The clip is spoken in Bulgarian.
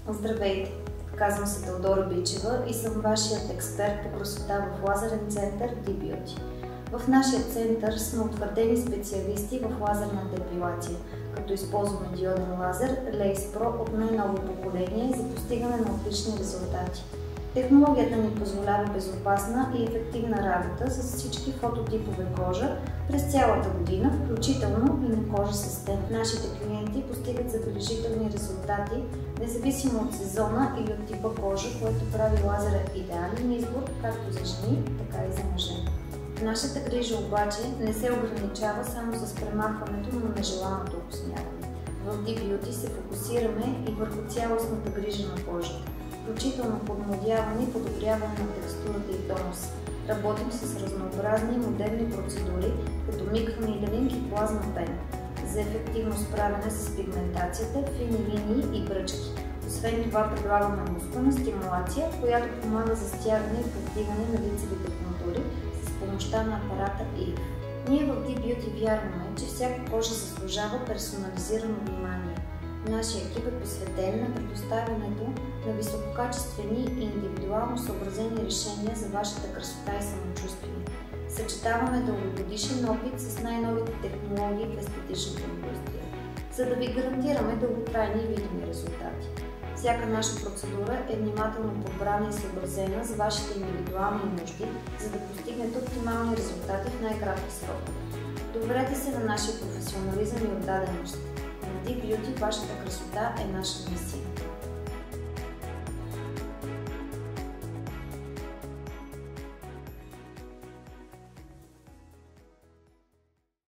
Здравейте! Казвам се Теодора Бичева и съм вашият експерт по красота в лазерен център D-Beauty. В нашия център сме утвърдени специалисти в лазерната епилация, като използваме диоден лазер Lace Pro от най-ново поколение за постигане на отлични резултати. Технологията ни позволява безопасна и ефективна работа с всички фототипове кожа през цялата година, включително и на кожа с стен. Нашите клиенти постигат забележителни резултати, независимо от сезона или от типа кожа, което прави лазера идеален избор както за жени, така и за мъже. Нашата грижа обаче не се ограничава само с премахването на нежеланото окосняване. В D-Beauty се фокусираме и върху цялостната грижа на кожата, включително подмладяване и подобряване на текстурата и тонуса. Работим с разнообразни модерни процедури, като микронейлинг и плазма пен, за ефективно справяне с пигментацията, фини линии и бръчки. Освен това предлагаме мускулна стимулация, която помага за стягане и повдигане на лицевите контури с помощта на апарата EVE. Ние в D-Beauty вярваме, че всяка кожа заслужава персонализирано внимание. Нашия екип е посветен на предоставянето на висококачествени и индивидуално съобразени решения за вашата красота и самочувствие. Съчетаваме дългогодишен опит с най-новите технологии в естетичната индустрия, за да ви гарантираме дълготрайни и видими резултати. Всяка наша процедура е внимателно подбрана и съобразена с вашите индивидуални нужди, за да постигнете оптимални резултати в най-кратки срокове. Доверете се на нашия професионализъм и отдаденост. В D-Beauty вашата красота е наша мисия.